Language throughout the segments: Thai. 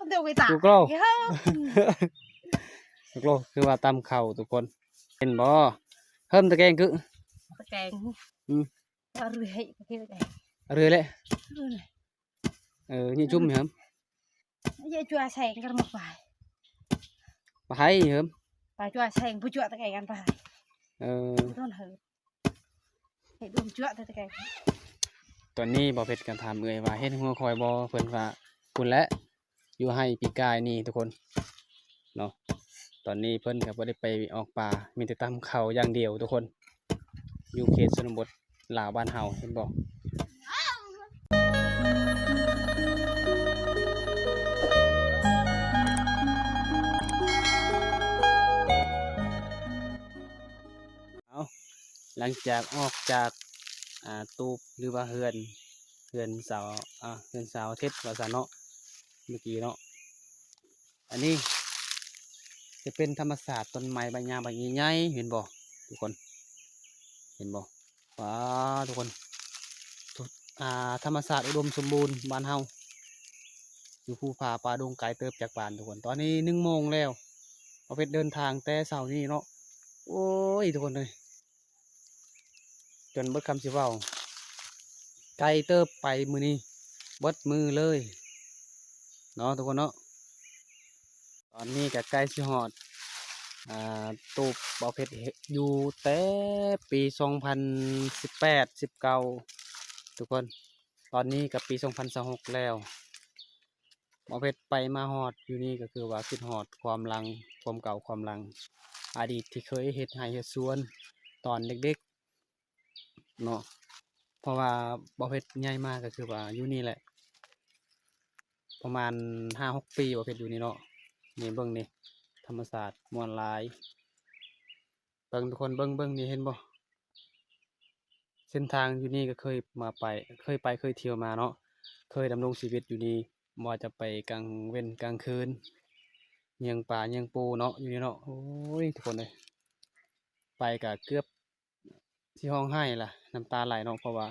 เดี๋ยวไปตาก ตุกโลตุกโลคือว่าตำเข่าทุกคนเห็นบ่เพิ่มตะแกรงคือ ตะแกรงเอาเรื่อยตะแกรง เรือเลย เรื่อย นี่จุ่มเหรอ giờ chua sànhกันmột vài ปลาไห้เหรอ vài chua sành bu chua tắc cái ăn vài ต้นเหอะให้ดมchua tắc cái ตอนนี้บ่เพชรกันถามเลยว่าเฮ็ดหัวคอยบ่เพิ่นว่าคุณและอยู่ให้ปีกายนี่ทุกคนเนาะตอนนี้เพิ่นก็บ่ได้ไปออกป่ามีแต่ตำข้าวอย่างเดียวทุกคนอยู่เขตชนบทลาวบ้านเฮาเห็นบ่หลังจากออกจากตูบหรือว่าเฮือนสาวเฮือนสาวเทศว่าซะเนาะเมื่อกี้เนาะอันนี้จะเป็นธรรมศาสตร์ต้นไม้ใบหญ้าใบใหญ่ๆเห็นบ่ทุกคนเห็นบ่ว้าทุกคนธรรมศาสตร์อุดมสมบูรณ์บ้านเฮาอยู่ภูผาป่าดงไกลเติบจากบ้านทุกคนตอนนี้1 โมงแล้วเอาเพชรเดินทางแต่เช้านี้เนาะโอ้ยทุกคนเลยจนเบิดคำสิเว้าไกลเติบไปมือนี้เบิดมือเลยเนาะทุกคนเนาะตอนนี้ก็ใกล้สิฮอดตูบบ่อเพชรอยู่แต่ปี2018-19ทุกคนตอนนี้กับปี2026แล้วบ่อเพชรไปมาฮอดอยู่นี่ก็คือว่าคิดฮอดความหลังความเก่าความหลังอดีตที่เคยเฮ็ดไร่เฮ็ดสวนตอนเด็กๆเนาะเพราะว่าบ่อเพชรใหญ่มากก็คือว่าอยู่นี่แหละประมาณ 5-6 ปีบ่อเพชรอยู่นี่เนาะนี่เบิ่งนี่ธรรมศาสตร์ม่วนหลายเบิ่งทุกคนเบิ่งนี่เห็นบ่เส้นทางอยู่นี่ก็เคยเคยเที่ยวมาเนาะเคยดำรงชีวิตอยู่นี่บ่ว่าจะไปกลางเว้นกลางคืนเยี่ยงป่าเยี่ยงปูเนาะอยู่นี่เนาะโอ้ยทุกคนเลยไปก็เกือบสิร้องไห้ล่ะน้ำตาไหลเนาะเพราะว่า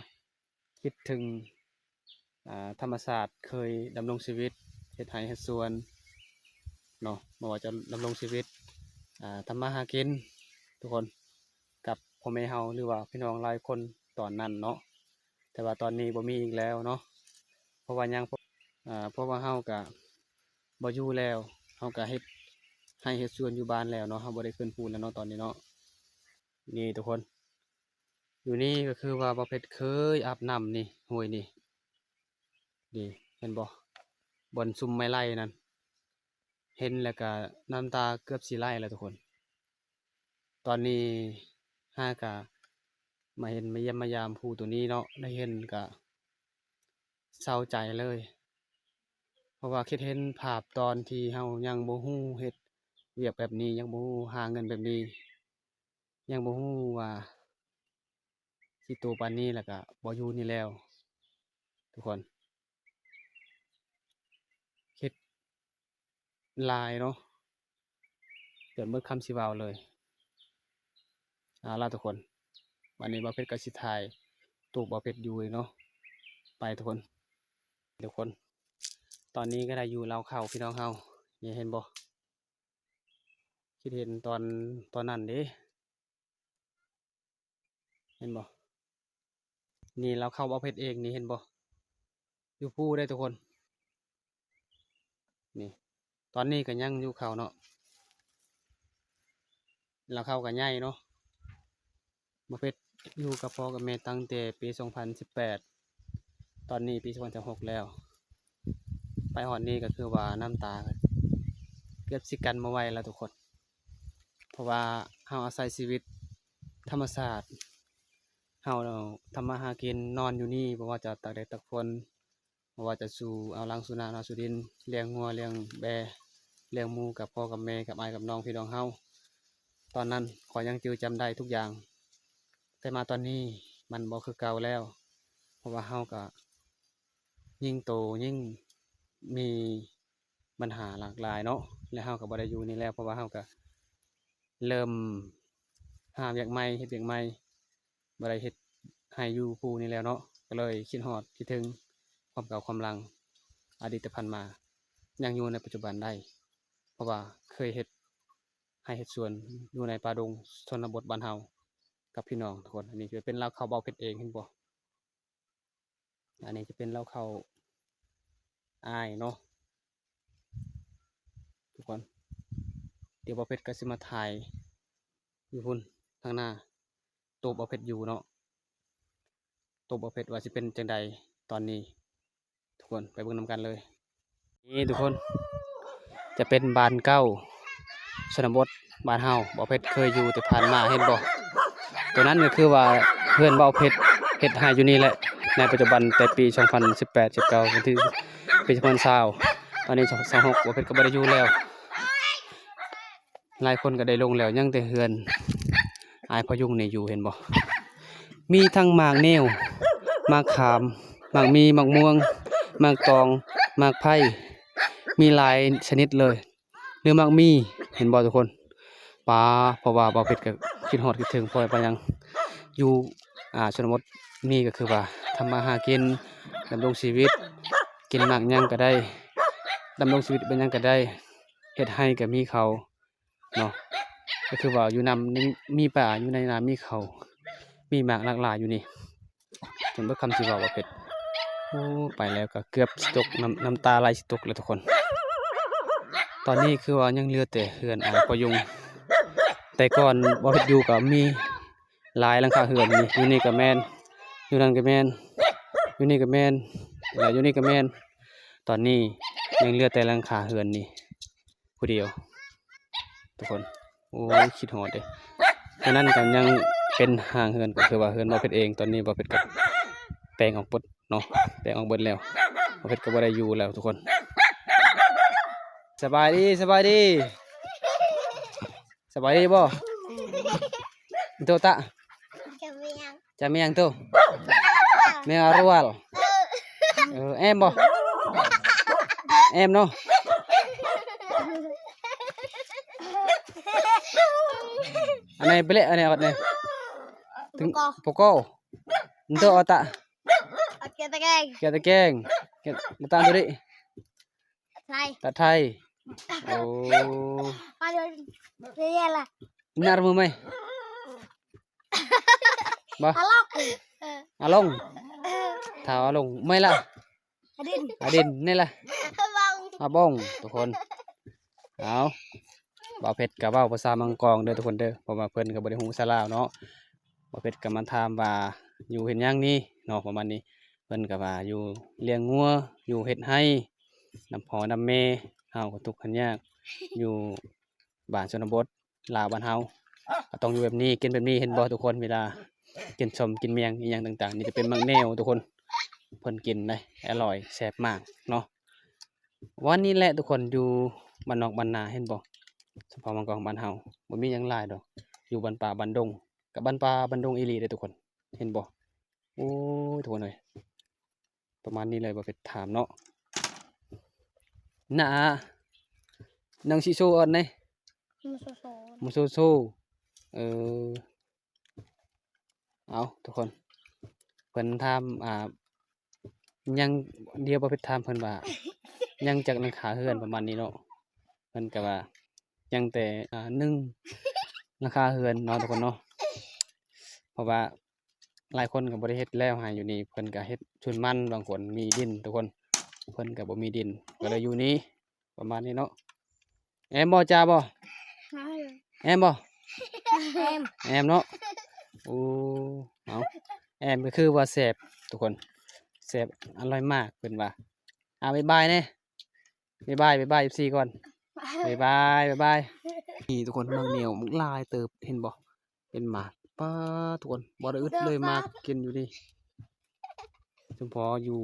คิดถึงธรรมศาสตร์เคยดำรงชีวิตเฮ็ดไร่เฮ็ดสวนเนาะบ่ว่าจะดำรงชีวิตทำมาหากินทุกคนกับพ่อแม่เฮาหรือว่าพี่น้องหลายคนตอนนั้นเนาะแต่ว่าตอนนี้บ่มีอีกแล้วเนาะเพราะว่ายังเพราะว่าเฮาก็บ่อยู่แล้วเฮาก็เฮ็ดให้เฮ็ดสวนอยู่บ้านแล้วเนาะเฮาบ่ได้ขึ้นพูนแล้วเนาะตอนนี้เนาะนี่ทุกคนอยู่นี่ก็คือว่าบ่เพชรเคยอาบน้ำนี่ห้วยนี่เห็นบ่บนซุมไม้ไร่นั่นเห็นแล้วก็น้ำตาเกือบสิไหลแล้วทุกคนตอนนี้ห้าก็มาเห็นมาเยี่ยมมายามผู้ตัวนี้เนาะได้เห็นก็เศร้าใจเลยเพราะว่าคิดเห็นภาพตอนที่เฮายังบ่ฮู้เฮ็ดเวียกแบบนี้ยังบ่ฮู้หาเงินแบบนี้ยังบ่ฮู้ว่าสิโตปานนี้แล้วก็บ่อยู่นี่แล้วทุกคนคิดหลายเนาะจนเบิดคำสิเว้าเลยล่ะทุกคนวันนี้บ่าวเพชรก็สิถ่ายตูบบ่าวเพชรอยู่เนาะไปทุกคนตอนนี้ก็ได้อยู่เลาเข้าพี่น้องเฮานี่เห็นบ่คิดเห็นตอนนั้นเด้เห็นบ่นี่เราเข้าบ่าวเพชรเองนี่เห็นบ่อยู่ภูได้ทุกคนนี่ตอนนี้ก็ยังอยู่เขาเนาะเราเข้าก็ใหญ่เนาะบ่าวเพชรอยู่กับพ่อกับแม่ตั้งแต่ปี2018ตอนนี้ปี2026แล้วไปฮอดนี้ก็คือว่าน้ำตาเกือบสิกันบ่ไหวแล้วทุกคนเพราะว่าเฮาอาศัยชีวิตธรรมชาติเฮาทำมาหากินนอนอยู่นี่บ่ว่าจะตากแดดตากฝนบ่ว่าจะสู่เอาหลังสู่นาเอาสู่ดินเลี้ยงงัวเลี้ยงแบะเลี้ยงหมูกับพ่อกับแม่กับอ้ายกับน้องพี่น้องเฮาตอนนั้นขอยยังจื้อจำได้ทุกอย่างแต่มาตอนนี้มันบ่คือเก่าแล้วเพราะว่าเฮาก็ยิ่งโตยิ่งมีปัญหาหลากหลายเนาะและเฮาก็บ่ได้อยู่นี่แล้วเพราะว่าเฮาก็เริ่มหาเวียกใหม่เฮ็ดเวียกใหม่บ่ได้เฮ็ดให้อยู่ภูนี่แล้วเนาะก็เลยคิดฮอดคิดถึงความเก่าความหลังอดีตที่ผ่านมา ยังอยู่ในปัจจุบันได้เพราะว่าเคยเฮ็ดให้เฮ็ดสวนอยู่ในป่าดงชนบทบ้านเฮากับพี่น้องทุกคนอันนี้จะเป็นเล่าวข้าวเบาเพชรเองเห็นบ่อันนี้จะเป็นเล่าวข้าวอ้ายเนาะทุกคนเดี๋ยวเบาเพชรก็สิมาถ่ายอยู่พุ่นทางหน้าโต๊ะเบาเพชรอยู่เนาะโต๊ะเบาเพชรว่าสิเป็นจังใดตอนนี้ทุกคนไปเบิ่งนำกันเลยนี่ทุกคนจะเป็นบ้านเก่าชนบทบ้านเฮาบ่เพชรเคยอยู่แต่ผ่านมาเห็นบ่ตัวนั้นก็คือว่าเพื่อนบ่เพชรเฮ็ดให้อยู่นี่แหละในปัจจุบันแต่ปี2018 19วันที่ปี2020ตอนนี้2026บ่เพชรก็บ่ได้อยู่แล้วหลายคนก็ได้ลงแล้วยังแต่เฮือนอายพยุงนี่อยู่เห็นบ่มีทั้งหมากแนวหมากขามหมากมีหมากม่วงหมากตองหมากไผ่มีหลายชนิดเลยหรือหมากมีเห็นบ่ทุกคนปลาเพราะว่าบ่เพชรก็คิดฮอดคิดถึงพ่อไปยังอยู่ชนบทนี่ก็คือว่าทำมาหากินดำรงชีวิตกินหมากหยังก็ได้ดำรงชีวิตเป็นหยังก็ได้เฮ็ดให้ก็มีเขาเนาะก็คือว่าอยู่นำมีป่าอยู่ในน้ำมีเขามีหมากหลากหลายอยู่นี่จนเบิดคำสิเว้าว่าเป็ดโอ้ไปแล้วก็เกือบสิตกน้ำตาไหลสิตกเลยทุกคน ตอนนี้คือว่ายังเหลือแต่เฮือนพยุงแต่ก่อนบ่เฮ็ดอยู่ก็มีหลายหลังคาเฮือนนี่อยู่นี่ก็แม่นอยู่นั่นก็แม่นอยู่นี่ก็แม่นแล้วอยู่นี่ก็แม่นตอนนี้ยังเหลือแต่หลังคาเฮือนนี่ผู้เดียวทุกคนโอ้ยคิดฮอดเด้ฉะนั้นก็ยังเป็นห่างเฮือนก็คือว่าเฮือนบ่เพชรเองตอนนี้บ่เพชรก็แปลงออกเบิดเนาะแปลงออกเบิดแล้วบ่เพชรก็บ่ได้อยู่แล้วทุกคนสบายดีสบายดีสบายดีบ่โตตะจะมียังโตแมวรัวลแอมบ่แอมเนาะอันไหนเปลอันไหนอดเนี่ยถึงปกโก้โตอตะเกียร์ตะแกง เกียร์ตะแกงเกียร์ตาตัวดิไทยตาไทยโอ้มาเดี๋ยวเรียนละ benar mo may ba ทะเลาะกัน along thảo along may la อดิน adinนี่ล่ะ บัง บ้องทุกคนเอาบ่าวเพชรกับเว้าภาษามังกรเด้อทุกคนเด้อเพราะว่าเพิ่นก็บ่ได้ฮู้ภาษาลาวเนาะบ่าวเพชรก็มาถามว่าอยู่เฮ็ดหยังนี่เนาะประมาณนี้เพิ่นก็ว่าอยู่เลี้ยงงัวอยู่เฮ็ดไร่นำพ่อนำแม่เฮาก็ทุกข์ขันยากอยู่บ้านชนบทลาวบ้านเฮาก็ต้องอยู่แบบนี้กินแบบนี้เห็นบ่ทุกคนเวลากินส้มกินเมียงอีหยังต่างๆนี่จะเป็นมังแนวทุกคนเพิ่นกินได้อร่อยแซ่บมากเนาะวันนี้แหละทุกคนอยู่บ้านนอกบ้านนาเห็นบ่เฉพาะมังกรบ้านเฮาบ่มีหยังหลายดอกอยู่บ้านป่าบ้านดงกับบ้านป่าบ้านดงอีหลีเด้อทุกคนเห็นบ่โอ้ยทุกคนเอ้ยประมาณนี้เลยบ่เป็ดถามเนาะน่ะนางสิโซอ่อนเด้ มุโซโซ มุโซโซเออเอาทุกคนเพิ่นถามยังเดียวบ่เพชรถามเพิ่นว่ายังจากหลังคาเฮือนประมาณนี้เนาะเพิ่นก็ว่ายังแต่1หลังคาเฮือนเนาะทุกคนเนาะเพราะว่าหลายคนก็บ่ได้เฮ็ดแล้วให้อยู่นี่เพิ่นก็เฮ็ดชุนมันบางคนมีดินทุกคนเพิ่นก็บ่มีดินก็เลยอยู่นี้ประมาณนี้เนาะแอมบ่จ้าบ่แอมบ่ แอมเนาะโอ้เอาแอมก็คือว่าแซ่บทุกคนแซ่บอร่อยมากเป็นว่าบ๊ายบายเน่บ๊ายบายบ๊ายบาย14ก่อนบ๊ายบายบ๊ายบายนี่ทุกคนมังเหนียวมักลายเติบเห็นบ่เป็นหมากป้าทุกคนบ่ได้อึดเลยมากกินอยู่นี่เฉพาะอยู่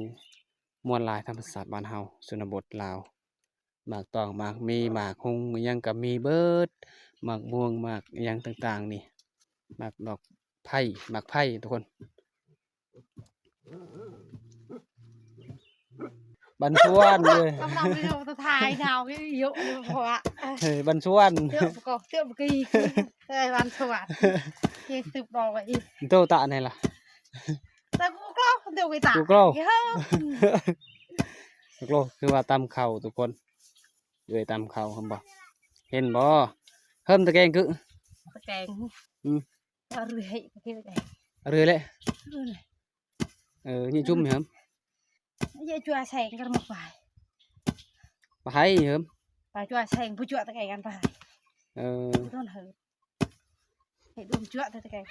มวลลายธรรมศาสตร์บ้านเฮาชนบทลาวหมากตองหมากมีหมากฮุงอิหยังก็มีเบิดหมากม่วงหมากอิหยังต่างๆนี่หมากดอกไผ่หมากไผ่ทุกคนบันชวนเลย กำลังไปดูตัวถ่ายดาวที่เยอะเลยเพราะว่า เฮ้ยบันชวน เตื้อก็เตื้อเมื่อกี้วันสวัสดิ์ที่สืบรอไว้อีก โตตะไหนล่ะ แต่กูกล้าเดี๋ยวไปตาก กูกล้า เฮ้ย ตกลงคือว่าตำเข่าทุกคน เอ้ยตามเขาคำบอกเห็นบ่เพิ่มตะแกรงกึ ตะแกรง อืม เอาเรื่อยตะแกรง เอาเรือเลย เรื่อย นี่จุ่มเหรอ เยอะจัวแสงกันมาฝ่าย ปลาไห้เหรอ ฝ่ายจัวแสงผู้จัวตะแกรงกันฝ่าย ต้นเหิดให้ดมจัวตะแกรง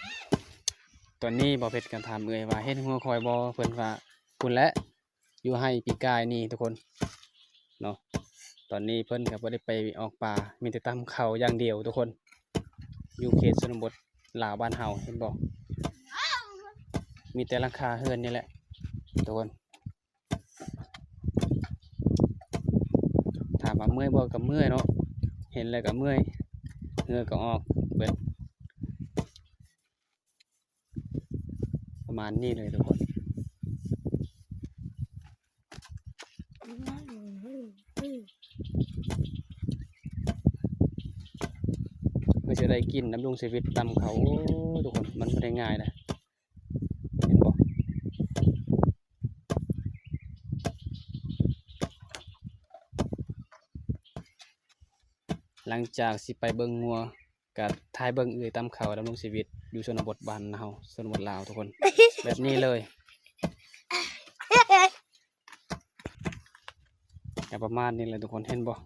ตอนนี้บ่เพชรกันถามเอ้ยว่าเฮ็ดหัวคอยบ่เพิ่นว่าคุณและอยู่ให้ปีกายนี่ทุกคนเนาะตอนนี้เพิ่นก็บ่ได้ไปออกป่ามีแต่ตามเขาอย่างเดียวทุกคนอยู่เขตชนบทลาวบ้านเฮาเห็นบ่มีแต่หลังคาเฮือนนี่แหละทุกคนถามว่าเมื่อยบ่ก็เมื่อยเนาะเห็นแล้วก็เมื่อยเหงื่อก็ออกเบิดประมาณนี้เลยทุกคนเพื่อจะได้กินน้ำลุงชีวิตตำเขาโอ้ทุกคนมันไม่ได้ง่ายนะเห็นบ่หลังจากสิไปเบิ่งงัวกับทายเบิ่งเอื้อยตำเขาดำรงชีวิตอยู่ชนบทบ้านเฮาชนบทลาวทุกคน แบบนี้เลยแต่ประมาณนี้เลยทุกคนเห็นบ่อ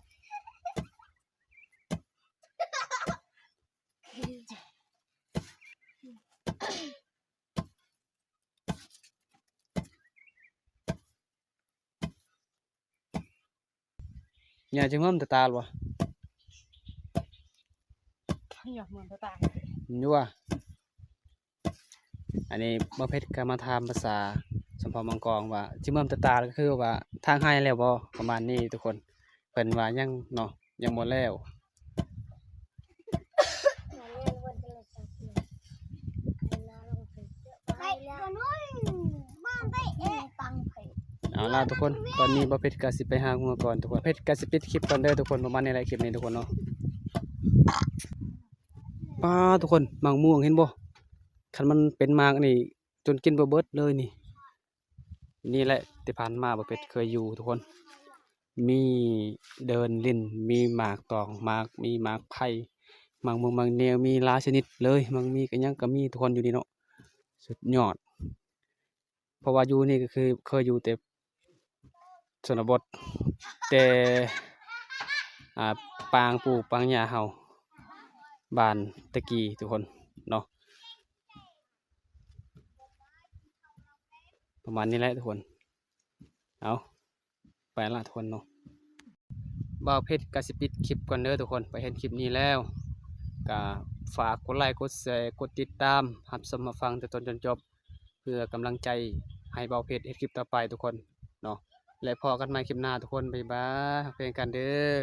ย่าจะเพิ่มตาลวะ หยอกเหมือนตาย ยั่วอันนี้บ่เพชรก็มาถามภาษาสมพรมังกรว่าจิเมิ่มตาก็คือว่าทางให้แล้วบ่ประมาณนี้ทุกคนเพิ่นว่ายังเนาะยังบ่แล้วเอาล่ะทุกคนตอนนี้บ่เพชรก็สิไปหางัวก่อนทุกคนเพชรก็สิปิดคลิปก่อนเด้อทุกคนประมาณนี้แหละคลิปนี้ทุกคนเนาะป้าทุกคนหมากม่วงเห็นบ่คันมันเป็นหมากนี่จนกินบ่เบิดเลยนี่นี่แหละที่ผ่านมาบ่เพชรเคยอยู่ทุกคนมีเดินลิ้นมีหมากตองหมากมีหมากไผ่หมากม่วงหมากแนวมีหลายชนิดเลยมันมีก็ยังก็มีทุกคนอยู่นี่เนาะสุดยอดเพราะว่าอยู่นี่ก็คือเคยอยู่แต่ชนบทแต่ปางปู่ปางย่าเฮาบ้านตะกี้ทุกคนเนาะประมาณนี้แหละทุกคนเอาไปละทุกคนเนาะบ่าวเพชรก็สิปิดคลิปก่อนเด้อทุกคนไปเห็นคลิปนี้แล้วก็ฝากกดไลค์กดแชร์กดติดตามรับชมมาฟังแต่ต้นจนจบเพื่อกำลังใจให้บ่าวเพชรเฮ็ดคลิปต่อไปทุกคนเนาะและพอกันใหม่คลิปหน้าทุกคนบ๊ายบายเพลงกันเด้อ